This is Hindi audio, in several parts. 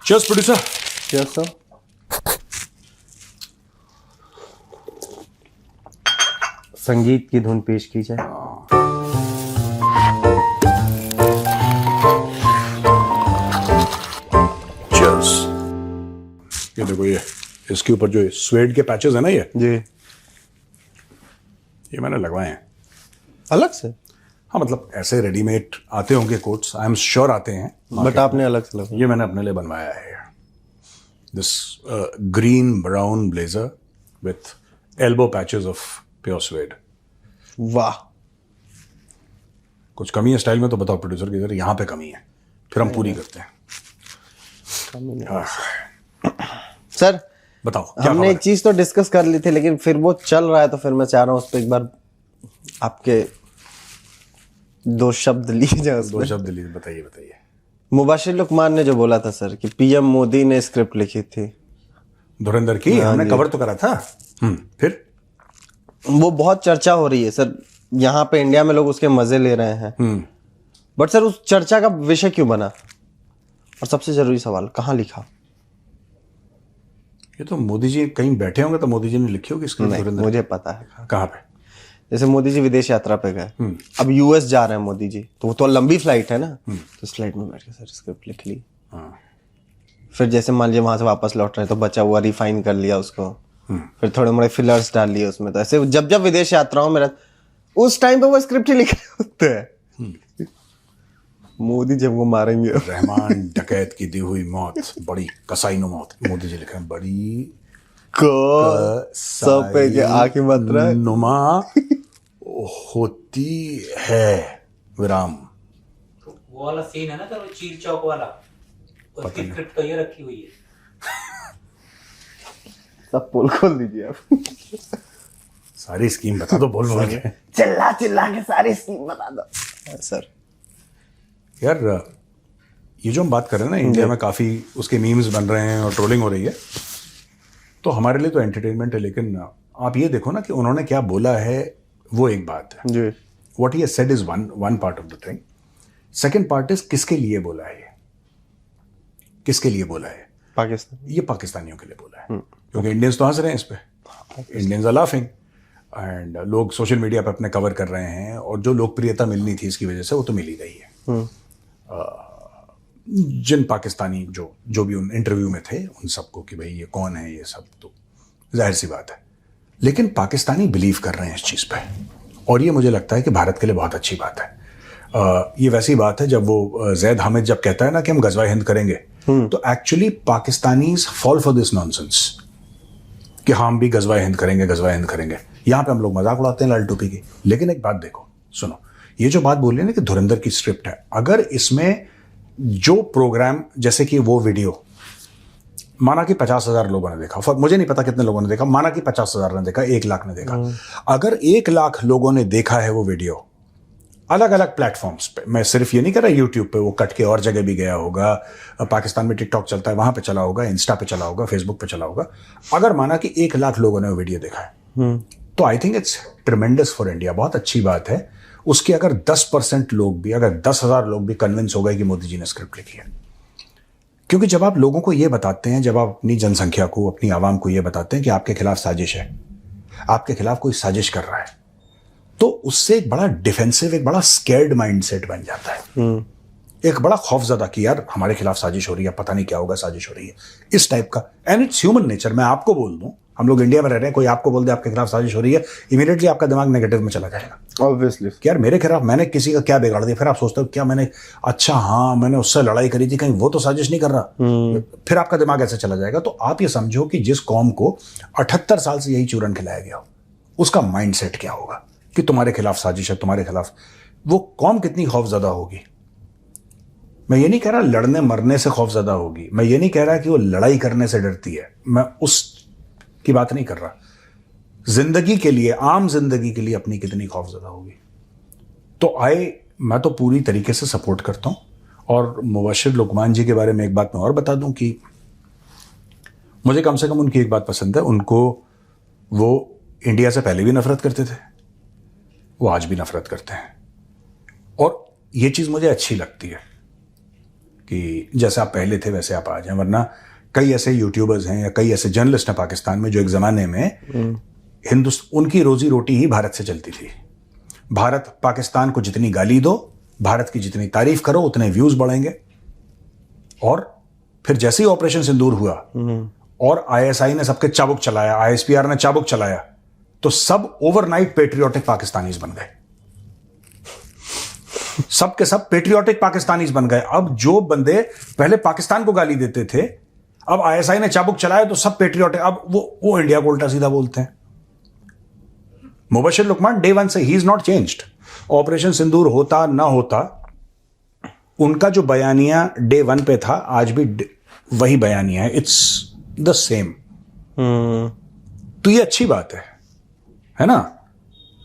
Cheers, producer. Cheers, sir. संगीत की धुन पेश की जाए। Cheers. ये देखो, ये इसके ऊपर जो स्वेड के पैचेस है ना, जी, ये मैंने लगवाए हैं। अलग से। हाँ, मतलब ऐसे रेडीमेड आते होंगे कोट्स, आई एम श्योर आते हैं, बट आपने अलग से लगवाया। ये मैंने अपने लिए बनवाया है। This green brown blazer with elbow patches of pure swayed. वाह, कुछ कमी है स्टाइल में तो बताओ प्रोड्यूसर की, इधर यहाँ पे कमी है, फिर हम पूरी करते हैं। सर बताओ क्या हमने खबर एक चीज तो डिस्कस कर ली थी, लेकिन फिर वो चल रहा है तो फिर मैं चाह रहा हूँ उस पर एक बार आपके दो शब्द लिए जाए है? उसमें। दो शब्द लिए, बताइए बताइए। मुबाशिर लुकमान ने जो बोला था सर कि पीएम मोदी ने स्क्रिप्ट लिखी थी धुरंधर की, हमने कवर तो करा था। फिर वो बहुत चर्चा हो रही है सर, यहाँ पे इंडिया में लोग उसके मजे ले रहे हैं। बट सर उस चर्चा का विषय क्यों बना, और सबसे जरूरी सवाल कहाँ लिखा? ये तो मोदी जी कहीं बैठे होंगे तो मोदी जी ने लिखी होगी स्क्रिप्ट नहीं, धुरंधर। मुझे पता है। कहाँ पे? जैसे मोदी जी विदेश यात्रा पे गए, अब यूएस जा रहे हैं मोदी जी, तो वो तो लंबी फ्लाइट है ना, तो इस फ्लाइट में बैठ के सर स्क्रिप्ट लिख ली। फिर जैसे मान लीजिए वहां से वापस लौट रहे हैं तो बचा हुआ रिफाइन कर लिया उसको, फिर थोड़े मोड़े फिलर्स डाल लिए उसमें। तो ऐसे जब जब विदेश यात्राओं में उस टाइम पे वो स्क्रिप्ट ही लिख रहे होते हैं। मोदी जब वो मारेंगे रहमान डकैत की दी हुई मौत, बड़ी कसाईनो मौत, मोदी जी लिख रहे हैं, बड़ी सब पे के आके मत रहा नुमा होती है विराम। वो वाला सीन है ना सर, वो चीर चौक वाला, उसकी स्क्रिप्ट तो ये रखी हुई है। सब पोल खोल दीजिए आप। सारी स्कीम बता दो, बोल बोल के। चिल्ला चिल्ला के सारी स्कीम बता दो सर। यार ये जो हम बात कर रहे हैं ना, इंडिया में काफी उसके मीम्स बन रहे हैं और ट्रोलिंग हो रही है, तो हमारे लिए तो एंटरटेनमेंट है, लेकिन आप ये देखो ना कि उन्होंने क्या बोला है, वो एक बात है। जी, what he said is one part of the thing. Second part is किसके लिए बोला है, किसके लिए बोला है? पाकिस्तान। ये पाकिस्तानियों के लिए बोला है, क्योंकि इंडियंस तो हंस रहे हैं इस पे, इंडियंस आर लाफिंग, एंड लोग सोशल मीडिया पे अपने कवर कर रहे हैं, और जो लोकप्रियता मिलनी थी इसकी वजह से वो तो मिल ही गई है। जिन पाकिस्तानी जो भी उन इंटरव्यू में थे उन सबको कि भाई ये कौन है, ये सब तो जाहिर सी बात है, लेकिन पाकिस्तानी बिलीव कर रहे हैं इस चीज़ पे, और ये मुझे लगता है कि भारत के लिए बहुत अच्छी बात है। ये वैसी बात है जब वो जैद हामिद जब कहता है ना कि हम गजवा हिंद करेंगे, तो actually Pakistanis fall for this nonsense कि हम भी गजवा हिंद करेंगे, गजवा हिंद करेंगे। यहाँ पे हम लोग मजाक उड़ाते हैं लाल टोपी की, लेकिन एक बात देखो, सुनो, ये जो बात बोल रही है ना कि धुरंधर की स्क्रिप्ट है, अगर इसमें जो प्रोग्राम, जैसे कि वो वीडियो माना कि 50,000 लोगों ने देखा, मुझे नहीं पता कितने लोगों ने देखा, माना कि 50,000 ने देखा, 1 लाख ने देखा, अगर 1 लाख लोगों ने देखा है वो वीडियो अलग अलग प्लेटफॉर्म्स पे, मैं सिर्फ ये नहीं कह रहा यूट्यूब पे, वो कट के और जगह भी गया होगा, पाकिस्तान में टिकटॉक चलता है वहां पे चला होगा, इंस्टा पे चला होगा, फेसबुक पे चला होगा, अगर माना कि 1 लाख लोगों ने वो वीडियो देखा है, तो I think it's tremendous for India, बहुत अच्छी बात है। उसके अगर 10% लोग भी, अगर 10,000 लोग भी कन्विंस हो गए कि मोदी जी ने स्क्रिप्ट लिखी है, क्योंकि जब आप लोगों को ये बताते हैं, जब आप अपनी जनसंख्या को, अपनी आवाम को ये बताते हैं कि आपके खिलाफ साजिश है, आपके खिलाफ कोई साजिश कर रहा है, तो उससे एक बड़ा डिफेंसिव, एक बड़ा स्कैर्ड माइंडसेट बन जाता है, एक बड़ा खौफजदा कि यार हमारे खिलाफ साजिश हो रही है, पता नहीं क्या होगा, साजिश हो रही है, इस टाइप का। And it's human nature. मैं आपको बोल दूं, हम लोग इंडिया में रह रहे हैं, कोई आपको बोल दे आपके खिलाफ साजिश हो रही है, इमीडिएटली आपका दिमाग नेगेटिव में चला जाएगा। ऑब्वियसली कि यार मेरे खिलाफ मैंने किसी का क्या बिगाड़ दिया, फिर आप सोचते हो क्या मैंने, अच्छा हाँ मैंने उससे लड़ाई करी थी, कहीं वो तो साजिश नहीं कर रहा, फिर आपका दिमाग ऐसे चला जाएगा। तो आप ये समझो कि जिस कौम को 78 साल से यही चूरन खिलाया गया हो, उसका माइंडसेट क्या होगा कि तुम्हारे खिलाफ साजिश है, तुम्हारे खिलाफ, वो कौम कितनी खौफजदा होगी। मैं ये नहीं कह रहा लड़ने मरने से खौफजदा होगी, मैं ये नहीं कह रहा कि वो लड़ाई करने से डरती है, मैं उस की बात नहीं कर रहा, जिंदगी के लिए, आम जिंदगी के लिए अपनी कितनी खौफजदा होगी। तो मैं तो पूरी तरीके से सपोर्ट करता हूं। और मुबशिर लुकमान जी के बारे में एक बात मैं और बता दूं कि मुझे कम से कम उनकी एक बात पसंद है, उनको, वो इंडिया से पहले भी नफरत करते थे, वो आज भी नफरत करते हैं, और ये चीज मुझे अच्छी लगती है कि जैसे आप पहले थे वैसे आप आ जाएं, वरना कई ऐसे यूट्यूबर्स हैं या कई ऐसे जर्नलिस्ट हैं पाकिस्तान में जो एक ज़माने में उनकी रोजी रोटी ही भारत से चलती थी। भारत पाकिस्तान को जितनी गाली दो, भारत की जितनी तारीफ करो, उतने व्यूज बढ़ेंगे। और फिर जैसे ही ऑपरेशन सिंदूर हुआ और आईएसआई ने सबके चाबुक चलाया, आईएसपीआर ने चाबुक चलाया, तो सब ओवरनाइट पेट्रियोटिक पाकिस्तानीज बन गए। सब के सब पेट्रियोटिक पाकिस्तानीज बन गए। अब जो बंदे पहले पाकिस्तान को गाली देते थे, अब आईएसआई ने चाबुक चलाया तो सब पेट्रियोटिक, अब वो इंडिया को उल्टा सीधा बोलते हैं। मुबशिर लुकमान डे वन से ही is not changed. Operation Sindoor होता ना होता, उनका जो बयानिया डे वन पे था आज भी वही बयानिया है। It's the same. तो ये अच्छी बात है ना?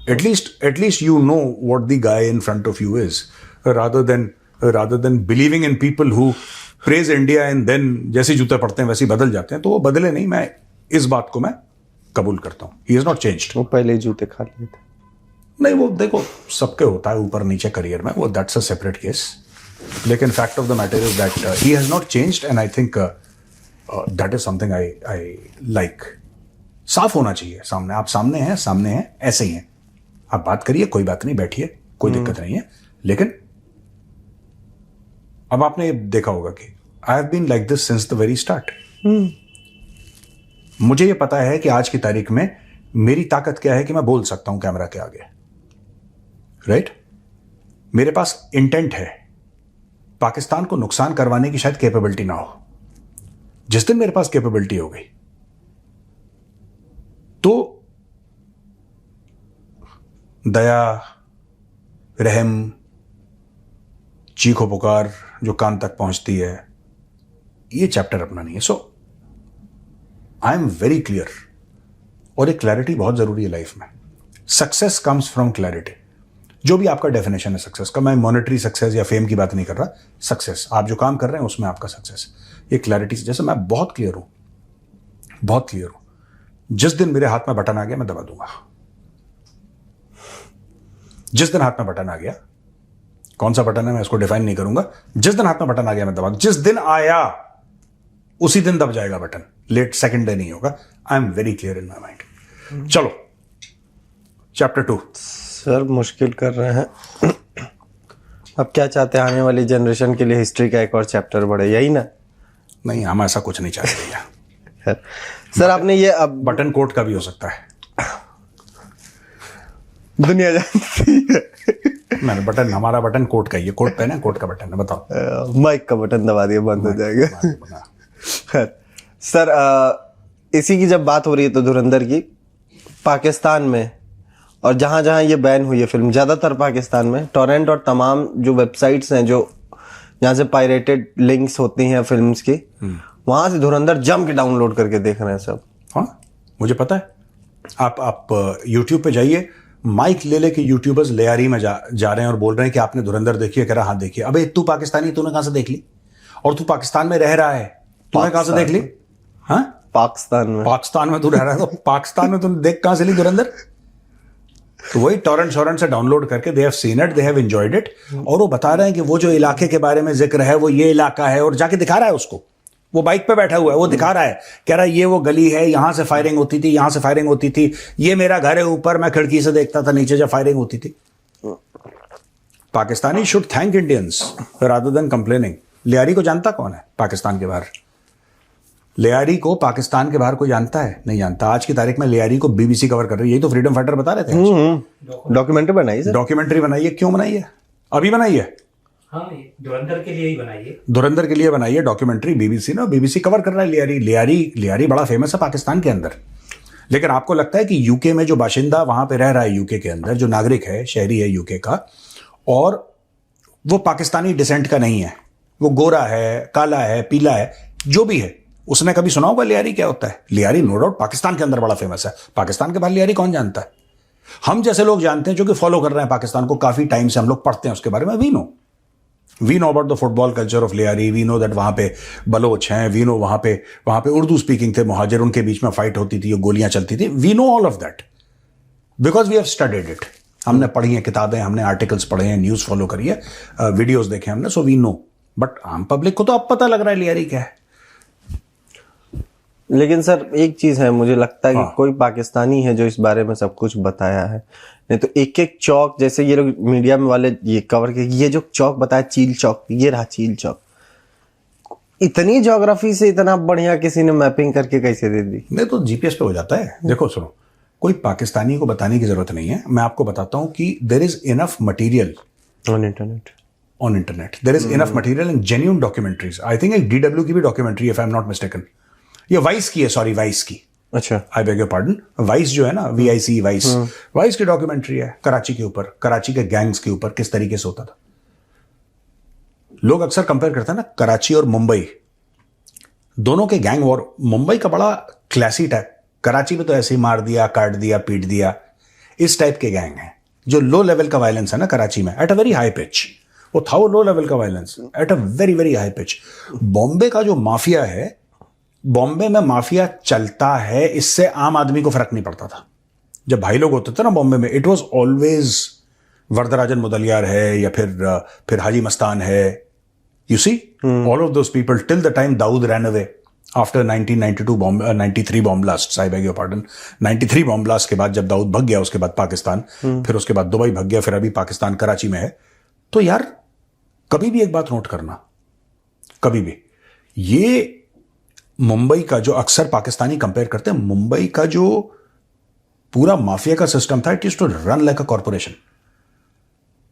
At least you know what the guy in front of you is, rather than believing in people who praise India and then जैसे जूते पड़ते हैं वैसे ही बदल जाते हैं। तो वो बदले नहीं, मैं इस बात को मैं कबूल करता हूं। ही इज नॉट चेंज्ड। वो पहले ही जूते खा लिए थे। नहीं, वो देखो सबके होता है ऊपर नीचे करियर में, वो दैट्स अ सेपरेट केस। लेकिन fact of the matter is that he has not changed and I think that is something I like. साफ होना चाहिए सामने। आप सामने हैं, ऐसे ही हैं। आप बात करिए, कोई बात नहीं, बैठिए, कोई दिक्कत नहीं है। लेकिन अब आपने ये देखा होगा कि I have been like this since the very start. मुझे ये पता है कि आज की तारीख में मेरी ताकत क्या है कि मैं बोल सकता हूं कैमरा के आगे, राइट? मेरे पास इंटेंट है। पाकिस्तान को नुकसान करवाने की शायद कैपेबिलिटी ना हो। जिस दिन मेरे पास कैपेबिलिटी हो गई तो दया, रहम, चीखो पुकार जो कान तक पहुंचती है, ये चैप्टर अपना नहीं है। सो आई एम वेरी क्लियर। और एक क्लैरिटी बहुत जरूरी है लाइफ में। Success comes from clarity. जो भी आपका डेफिनेशन है सक्सेस का, मैं मॉनेटरी सक्सेस या फेम की बात नहीं कर रहा। सक्सेस, आप जो काम कर रहे हैं उसमें आपका सक्सेस, ये क्लैरिटी से। जैसे मैं बहुत क्लियर हूं। जिस दिन मेरे हाथ में बटन आ गया मैं दबा दूंगा। जिस दिन हाथ में बटन आ गया, कौन सा बटन है मैं इसको डिफाइन नहीं करूंगा। जिस दिन हाथ में बटन आ गया मैं दबा, जिस दिन आया उसी दिन दब जाएगा बटन। लेट सेकंड डे नहीं होगा। I am very clear in my mind. चलो चैप्टर 2। सर मुश्किल कर रहे हैं। अब क्या चाहते हैं आने वाली जनरेशन के लिए हिस्ट्री का एक और चैप्टर बढ़े, यही ना? नहीं, हम ऐसा कुछ नहीं चाहते भैया। सर आपने ये अब बटन कोट का भी हो सकता है। दुनिया जानती है। मैंने बटन, हमारा बटन कोट का ही है। कोट पे ना, कोट का बटन है। बताओ। माइक का बटन दबा दिया, बंद हो जाएगा। सर इसी की जब बात हो रही है तो धुरंधर की, पाकिस्तान में और जहां जहां ये बैन हुई है फिल्म, ज्यादातर पाकिस्तान में टोरेंट और तमाम जो वेबसाइट्स हैं जो जहां से पायरेटेड लिंक्स होती हैं फिल्म्स की, वहां से धुरंधर जम के डाउनलोड करके देख रहे हैं सब। हाँ, मुझे पता है। आप यूट्यूब पे जाइए, माइक ले लेके यूट्यूबर्स लेयारी में जा रहे हैं और बोल रहे हैं कि आपने धुरंधर देखी है? कह रहा हाँ देखिए। अबे तू पाकिस्तानी, तूने कहां से देख ली? और तू पाकिस्तान में रह रहा है, तूने कहां से देख ली? हाँ, पाकिस्तान में तू रह रहा है तो पाकिस्तान में तूने देख कहां से ली धुरंधर? तो वही टॉरेंट से डाउनलोड करके they have seen it, they have enjoyed it. और वो बता रहे हैं कि वो जो इलाके के बारे में जिक्र है वो ये इलाका है, और जाके दिखा रहा है उसको। वो बाइक पे बैठा हुआ है, वो दिखा रहा है, कह रहा है ये वो गली है, यहां से फायरिंग होती थी, यहां से फायरिंग होती थी, ये मेरा घर है ऊपर, मैं खिड़की से देखता था नीचे जब फायरिंग होती थी। Pakistani should thank Indians rather than complaining. Lyari को जानता कौन है पाकिस्तान के बाहर? लियारी को पाकिस्तान के बाहर कोई जानता है? नहीं जानता। आज की तारीख में लियारी को बीबीसी कवर कर रही है। यही तो फ्रीडम फाइटर बता रहे थे। डॉक्यूमेंट्री बनाई सर। डॉक्यूमेंट्री बनाई है। क्यों बनाई है? अभी बनाई है? हाँ, धुरंधर के लिए ही बनाई है। धुरंधर के लिए बनाई है डॉक्यूमेंट्री बीबीसी ने। बीबीसी कवर कर रहा है लियारी बड़ा फेमस है पाकिस्तान के अंदर। लेकिन आपको लगता है कि यूके में जो बाशिंदा वहां पे रह रहा है, यूके के अंदर जो नागरिक है, शहरी है यूके का, और वो पाकिस्तानी डिसेंट का नहीं है, वो गोरा है, काला है, पीला है, जो भी है, उसने कभी सुना होगा लियारी क्या होता है? लियारी नो डाउट पाकिस्तान के अंदर बड़ा फेमस है। पाकिस्तान के बाहर लियारी कौन जानता है? हम जैसे लोग जानते हैं जो कि फॉलो कर रहे हैं पाकिस्तान को काफी टाइम से, हम लोग पढ़ते हैं उसके बारे में। We know about the football culture of Lyari. We know that वहां पे बलोच हैं। वी नो वहां पे उर्दू स्पीकिंग थे मुहाजिर, उनके बीच में फाइट होती थी, गोलियां चलती थी। We know all of that because we have studied it. हमने पढ़ी हैं किताबें, हमने आर्टिकल्स पढ़े हैं, न्यूज फॉलो करी है, वीडियोस देखे हमने। सो वी नो बट आम पब्लिक को तो अब पता लग रहा है लियारी क्या है। लेकिन सर एक चीज है, मुझे लगता है कि हाँ। कोई पाकिस्तानी है जो इस बारे में सब कुछ बताया है, नहीं तो एक एक चौक, जैसे ये लोग मीडिया में वाले ये कवर के, ये जो चौक बताया चील चौक, ये रहा चील चौक, इतनी ज्योग्राफी से इतना बढ़िया किसी ने मैपिंग करके कैसे दे दी? नहीं तो जीपीएस पे हो जाता है। देखो सुनो, कोई पाकिस्तानी को बताने की जरूरत नहीं है, मैं आपको बताता हूं कि there is enough material on internet, on internet, there is enough material in genuine documentaries. I think एक डीडब्ल्यू की भी documentary, if I am not mistaken, ये वाइस की है, सॉरी वाइस की, अच्छा I beg your pardon, Vice जो है ना, VIC वाइस, वाइस की डॉक्यूमेंट्री है कराची के ऊपर, कराची के गैंग्स के ऊपर किस तरीके से होता था। लोग अक्सर कंपेयर करते हैं ना कराची और मुंबई, दोनों के गैंग वॉर। मुंबई का बड़ा क्लासी टाइप, कराची में तो ऐसे ही मार दिया, काट दिया, पीट दिया, इस टाइप के गैंग हैं। जो लो लेवल का वायलेंस है ना कराची में, at a very high pitch, वो था वो लो लेवल का violence at a very very high pitch. Bombay का जो माफिया है, बॉम्बे में माफिया चलता है, इससे आम आदमी को फर्क नहीं पड़ता था। जब भाई लोग होते थे ना बॉम्बे में, it was always Varadarajan Mudaliar है या फिर हाजी मस्तान है। You see all of those people till the time Dawood ran away after 1992 bomb 93 bomb blast, I beg your pardon, 93 bomb blast के बाद जब दाऊद भग गया, उसके बाद पाकिस्तान, फिर उसके बाद दुबई भग गया, फिर अभी पाकिस्तान कराची में है। तो यार कभी भी एक बात नोट करना, कभी भी, ये मुंबई का जो अक्सर पाकिस्तानी कंपेयर करते हैं, मुंबई का जो पूरा माफिया का सिस्टम था, it used to run like a corporation.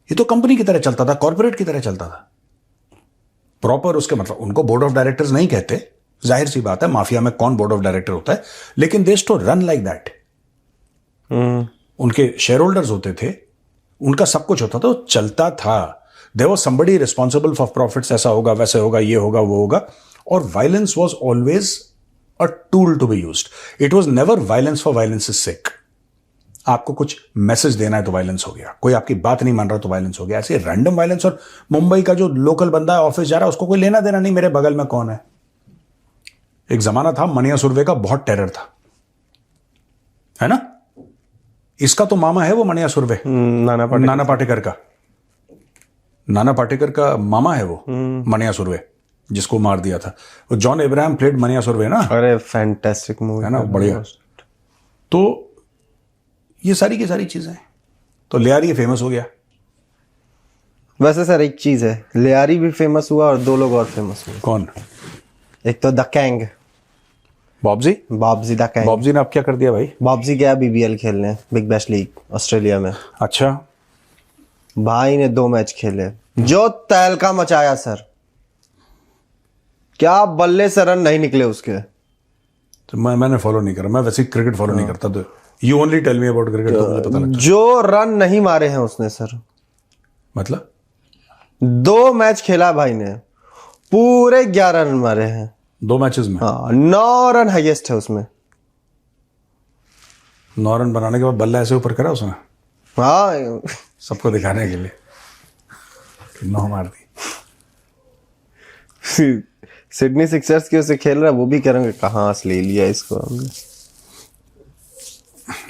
ये तो कंपनी की तरह चलता था, कॉर्पोरेट की तरह चलता था प्रॉपर। उसके मतलब उनको बोर्ड ऑफ डायरेक्टर्स नहीं कहते, जाहिर सी बात है, माफिया में कौन बोर्ड ऑफ डायरेक्टर होता है, लेकिन they used to run like that. उनके शेयर होल्डर्स होते थे, उनका सब कुछ होता था, वो चलता था। There was somebody responsible for profits, ऐसा होगा, वैसे होगा, ये होगा, वो होगा। और violence was always a tool to be used. It was never violence for violence sake. आपको कुछ मैसेज देना है तो वायलेंस हो गया, कोई आपकी बात नहीं मान रहा तो वायलेंस हो गया, ऐसे रैंडम वायलेंस। और मुंबई का जो लोकल बंदा है, ऑफिस जा रहा है, उसको कोई लेना देना नहीं मेरे बगल में कौन है। एक जमाना था मनिया सुरवे का बहुत टेरर था, है ना। इसका तो मामा है वो मनिया सुरवे, नाना पाटेकर का, नाना पाटेकर का मामा है वो मनिया सुरवे, जिसको मार दिया था। वो जॉन इब्राहिम प्लेड मनिया सुरवे ना, अरे फैंटास्टिक मूवी है ना, बढ़िया। तो ये सारी की सारी चीजें, तो लियारी फेमस हो गया। वैसे सर एक चीज है, लियारी भी फेमस हुआ और दो लोग और फेमस हुए। कौन? एक तो the Kang, Bobji the Kang. Bobji ने अब क्या कर दिया भाई? बॉब्जी गया BBL खेलने, बिग बैश लीग ऑस्ट्रेलिया में। अच्छा, भाई ने 2 मैच खेले, जो तहलका मचाया सर, क्या बल्ले से रन नहीं निकले उसके। तो मैंने फॉलो नहीं करा, मैं वैसे क्रिकेट फॉलो नहीं करता, तो you only tell me about cricket, तो मुझे पता लगता। जो रन नहीं मारे हैं उसने सर, मतलब 2 मैच खेला भाई ने, पूरे 11 रन मारे हैं 2 मैचेस में। हाँ, 9 रन हाईएस्ट है उसमें। 9 रन बनाने के बाद बल्ला ऐसे ऊपर करा उसने, हाँ सबको दिखाने के लिए कि 9 मार दी। सिडनी सिक्सर्स की उसे खेल रहा है, वो भी कह रहे हैं कहाँ से ले लिया इसको हमने।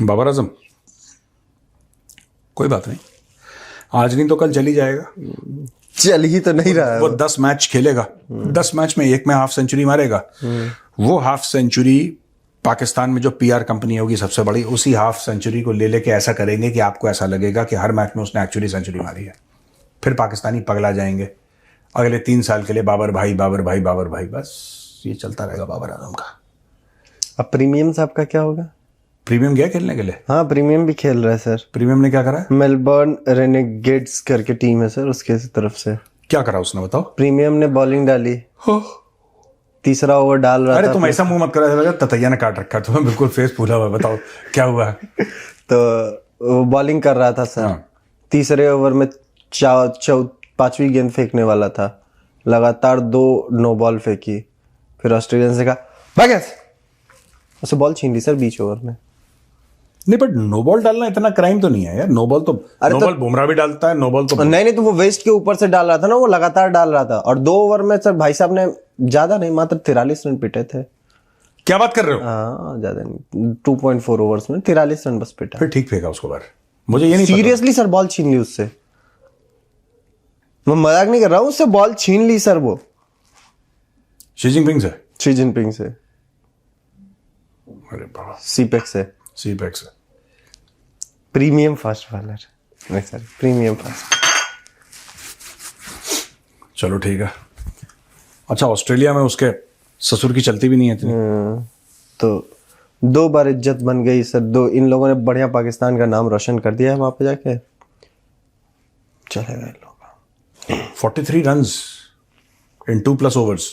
बाबर आजम, कोई बात नहीं, आज नहीं तो कल चली जाएगा। चल ही तो नहीं रहा है वो 10 मैच खेलेगा, 10 मैच में एक में हाफ सेंचुरी मारेगा। वो हाफ सेंचुरी पाकिस्तान में जो PR कंपनी होगी सबसे बड़ी, उसी हाफ सेंचुरी को ले लेके ऐसा करेंगे कि आपको ऐसा लगेगा कि हर मैच में उसने एक्चुअली सेंचुरी मारी है। फिर पाकिस्तानी पगला जाएंगे अगले 3 साल के लिए, बाबर भाई बाबर भाई बाबर भाई, बस ये चलता रहेगा बाबर आजम का। अब प्रीमियम साहब का क्या होगा? प्रीमियम गया खेलने के लिए? हाँ प्रीमियम भी खेल रहा है सर। प्रीमियम ने क्या करा है? मेलबर्न रेनेगेड्स करके टीम है सर, उसके तरफ से। क्या करा उसने बताओ? प्रीमियम ने बॉलिंग डाली, 3रा ओवर डाल रहा था। अरे तुम ऐसा मुंह मत करा, लगा ततैया ने काट रखा, तुम्हें बिल्कुल फेस फूला हुआ। बताओ क्या हुआ? तो वो बॉलिंग कर रहा था सर। हाँ। 3रे ओवर में 5वीं गेंद फेंकने वाला था, लगातार 2 नो बॉल फेंकी। फिर ऑस्ट्रेलियन से कहा भाग यहाँ से, उसे बॉल छीन ली सर बीच ओवर में। नहीं, बट नो बॉल डालना इतना क्राइम तो नहीं है यार। नो बॉल तो नो बॉल बुमराह भी डालता है, नो बॉल तो नहीं तो वो वेस्ट के ऊपर से डाल रहा था ना, वो लगातार डाल रहा था। और 2 ओवर में सर भाई साहब ने ज्यादा नहीं, मात्र 43 रन पिटे थे। क्या बात कर रहे हो? हाँ ज्यादा नहीं, 2.4 ओवर्स में 43 रन बस पिटा। फिर ठीक फेंका उसको बार, मुझे ये नहीं सीरियसली सर, बॉल छीन ली उससे। मैं मजाक नहीं कर रहा हूँ, उससे बॉल छीन ली सर वो, शी जिनपिंग से। शी जिनपिंग से, अरे बाबा, सीपेक से, सीपेक से। प्रीमियम फास्ट बॉलर, नहीं सर प्रीमियम फास्ट। चलो ठीक है। अच्छा, ऑस्ट्रेलिया में उसके ससुर की चलती भी नहीं है इतनी। तो 2 बार इज्जत बन गई सर, इन लोगों ने बढ़िया पाकिस्तान का नाम रोशन कर दिया है वहां पे जाके, चले गए लोग। 43 रन्स इन 2+ overs।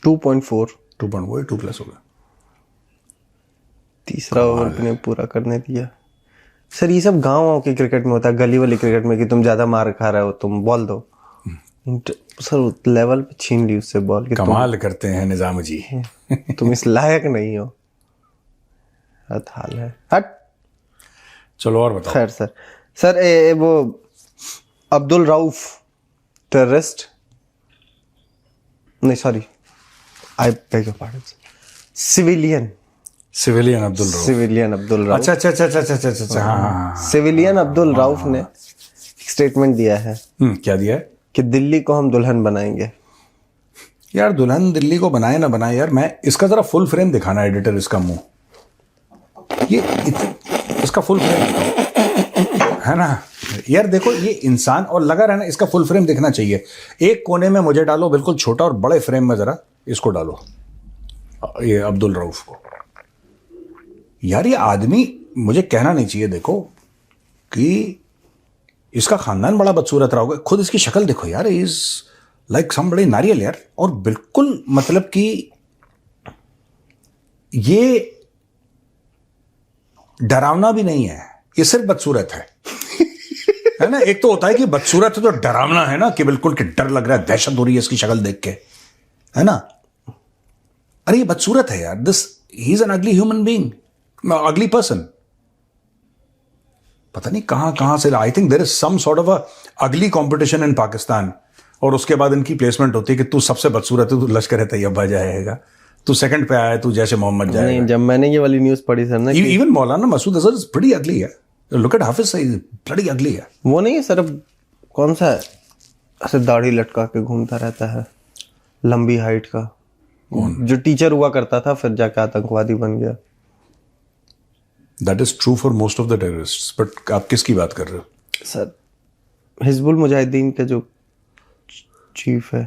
2.4 2+ हो गया। तीसरा ओवर भी नहीं पूरा करने दिया। सर ये सब गाँव के क्रिकेट में होता है, गली वाली क्रिकेट में कि तुम ज्यादा मार खा रहे हो तुम बॉल दो। सर लेवल पे छीन ली उससे बॉल कि कमाल करते हैं निजाम जी। तुम इस लायक नहीं हो। हद हाल है, हट। चलो और बताओ। खैर सर वो अब्दुल रऊफ टेररिस्ट, नहीं sorry I beg your pardon, civilian Abdul Rauf. Civilian Abdul Rauf. अच्छा, हाँ। सिविलियन अब्दुल रऊफ ने स्टेटमेंट दिया है। क्या दिया है? कि दिल्ली को हम दुल्हन बनाएंगे। यार दुल्हन दिल्ली को बनाए ना बनाए यार, मैं इसका जरा फुल फ्रेम दिखाना एडिटर, इसका मुंह, इसका फुल फ्रेम है ना यार, देखो ये इंसान और लगा रहा है ना, इसका फुल फ्रेम दिखना चाहिए। एक कोने में मुझे डालो बिल्कुल छोटा, और बड़े फ्रेम में जरा इसको डालो, ये अब्दुल रऊफ को। यार ये आदमी, मुझे कहना नहीं चाहिए देखो कि इसका खानदान बड़ा बदसूरत रहा होगा, खुद इसकी शक्ल देखो यार, इज लाइक सम बड़े नारियल यार। और बिल्कुल मतलब कि ये डरावना भी नहीं है, ये सिर्फ बदसूरत है ना। एक तो होता है कि बदसूरत है तो डरावना है ना, कि बिल्कुल कि डर लग रहा है, दहशत हो रही है इसकी शक्ल देख के, है ना। अरे ये बदसूरत है यार, this he is an ugly human being, ugly person. पता नहीं कहां से, I think there is some sort of a ugly competition इन पाकिस्तान, और उसके बाद इनकी प्लेसमेंट होती है कि तू सबसे बदसूरत है, तू लश्कर तैयबा जाएगा, तू सेकंड पे आया, तू जैसे मोहम्मद जाएगा। नहीं, जब मैंने ये वाली न्यूज़ पढ़ी सर ना, even Maulana Masood Azhar is pretty ugly है, look at Hafiz Saeed, pretty ugly है। वो नहीं है सर, अब कौन सा है ऐसे दाढ़ी लटका के घूमता रहता है, लंबी हाइट का, जो टीचर हुआ करता था फिर जाके आतंकवादी बन गया। That is true for most of the terrorists, but आप किसकी बात कर रहे हो? सर हिजबुल मुजाहिदीन के जो चीफ है,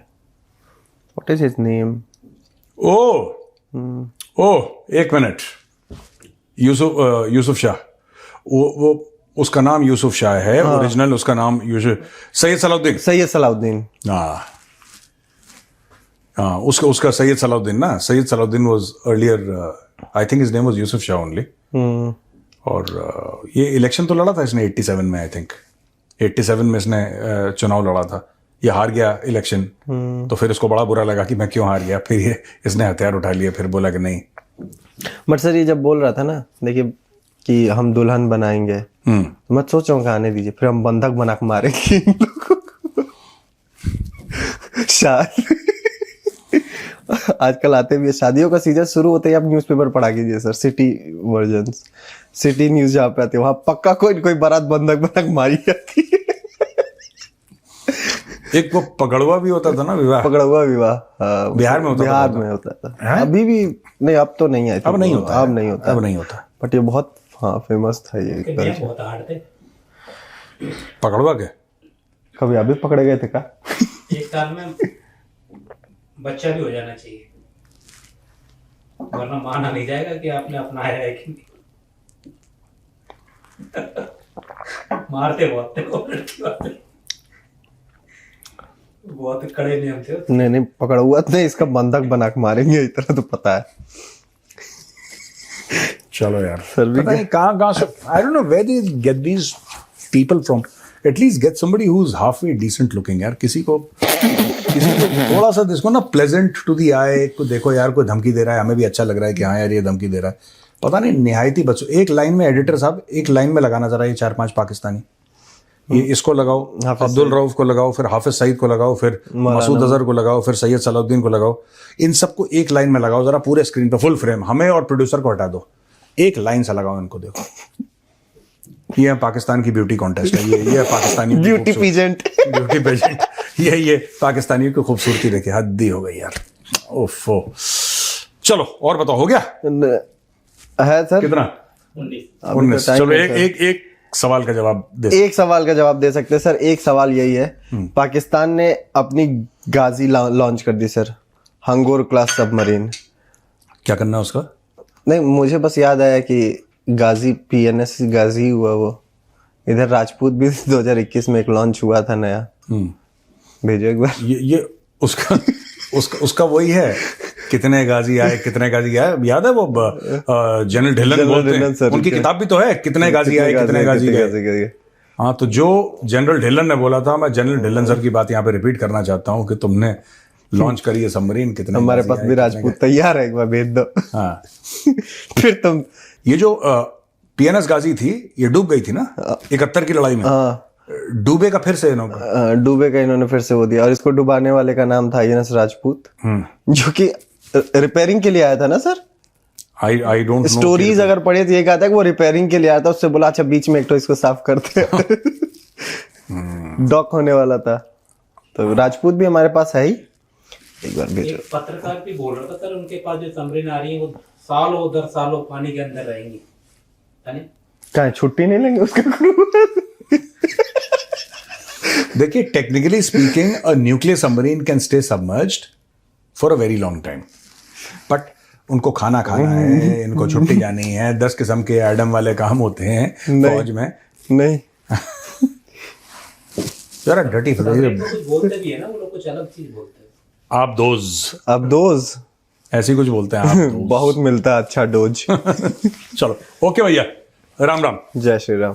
व्हाट इज हिज नेम? एक मिनट, यूसुफ शाह, वो उसका नाम यूसुफ शाह है, ओरिजिनल उसका नाम सैयद सलाउद्दीन। हाँ, उसका सैयद सलाउद्दीन ना, Syed Salahuddin was earlier, I think his name was Yusuf Shah only. और ये इलेक्शन तो लड़ा था इसने 87 में, आई थिंक 87 में इसने चुनाव लड़ा था, ये हार गया इलेक्शन। तो फिर इसको बड़ा बुरा लगा कि मैं क्यों हार गया, फिर इसने हथियार उठा लिया, फिर बोला कि नहीं। बट सर ये जब बोल रहा था ना, देखिए कि हम दुल्हन बनाएंगे, तो मैं सोच रहा हूँ आने दीजिए, फिर हम बंधक बना के मारेंगे इन लोगों को। आजकल आते भी है, शादियों का सीजन शुरू होते ही आप न्यूज़पेपर पढ़ा कीजिए sir, city versions, city news जहाँ पे आती है वहां पक्का कोई बारात बंधक मारी जाती है। एक वो पकड़वा भी होता था ना, विवाह, पकड़वा विवाह, बिहार में होता था। अभी भी नहीं, अब तो नहीं, अब नहीं होता, अब नहीं होता, बट ये बहुत फेमस था ये एक तरह से। पकड़वा के कभी अभी पकड़े गए थे का? एक साल में बच्चा भी हो जाना चाहिए, वरना माना नहीं जाएगा कि आपने अपनाया है कि नहीं। मारते बहुत कड़े नियम थे। नहीं पकड़ुआ नहीं, इसका बंधक बना के मारेंगे, इतना तो पता है। चलो यार, सर भी पता नहीं कहाँ से, I don't know where they get these people from. At least get somebody who is half way decent looking यार, किसी को थोड़ा सा इसको ना प्लेजेंट टू दी आए, को देखो यार कोई धमकी दे रहा है, हमें भी अच्छा लग रहा है कि हाँ यार ये धमकी दे रहा है। पता नहीं निहायती बच्चों, एक लाइन में एडिटर साहब, एक लाइन में लगाना जरा ये 4-5 पाकिस्तानी, ये इसको लगाओ, अब्दुल रऊफ को लगाओ, फिर हाफिज सईद को लगाओ, फिर मसूद अजहर को लगाओ, फिर सैयद सलाउद्दीन को लगाओ, इन सबको एक लाइन में लगाओ जरा पूरे स्क्रीन पे, फुल फ्रेम, हमें और प्रोड्यूसर को हटा दो, एक लाइन से लगाओ इनको, देखो ये है पाकिस्तान की ब्यूटी कॉन्टेस्ट है, ये है Pakistani beauty pageant. Beauty pageant, ये पाकिस्तानियों की खूबसूरती देखे, हद ही हो गई यार। ओफो, चलो और बताओ, हो गया है सर कितना? 19। चलो एक सवाल का जवाब दे। एक सवाल का जवाब दे सकते हैं सर। एक सवाल यही है, पाकिस्तान ने अपनी गाजी लॉन्च कर दी सर, हंगोर क्लास सबमरीन। क्या करना है उसका? नहीं, मुझे बस याद आया कि गाजी PNS गाजी हुआ वो, इधर राजपूत भी 2021 में एक लॉन्च हुआ था नया, भेजो एक बार। ये उसका वही है, कितने गाजी आए, कितने गाजी आए, याद है वो जनरल ढिल्लन बोलते हैं, उनकी किताब भी तो है, कितने गाजी आए, कितने गाजी गए। हाँ, तो जो जनरल ढिल्लन ने बोला था, मैं जनरल ढिल्लन सर की बात यहाँ पे रिपीट करना चाहता हूँ कि तुमने लॉन्च करी है सबमरीन, कितने हमारे पास भी राजपूत तैयार है, एक बार भेज दो। हाँ फिर तुम ये जो PNS गाजी थी, ये डूब गई थी ना 71 की लड़ाई में। डूबे का फिर से डूबे का इन्होंने फिर से वो दिया, और इसको डुबाने वाले का नाम था INS राजपूत, जो कि रिपेयरिंग के लिए आया था ना sir. I don't no, stories अगर पढ़े तो ये कहा था कि वो रिपेयरिंग के लिए आया था, उससे बोला अच्छा बीच में एक तो इसको साफ करते डॉक होने वाला था। तो राजपूत भी हमारे पास है ही, एक बार भेजो। एक पत्रकार भी बोल रहा था सर, उनके पास जो सबमरीन आ रही है वो सालों दर सालों पानी के अंदर रहेंगी, क्या छुट्टी नहीं लेंगे उसका क्रू? देखिए, technically speaking a nuclear submarine can stay submerged for a very long time, but उनको खाना खाना है, इनको छुट्टी जानी है, 10 किस्म के एडम वाले काम होते हैं फौज में। नहीं जरा डर्टी कुछ बोलते भी है ना वो लोग, कुछ अलग चीज बोलते हैं। अब दोज ऐसे कुछ बोलते हैं आप दोज। बहुत मिलता है अच्छा डोज। चलो ओके भैया, राम राम। जय श्री राम।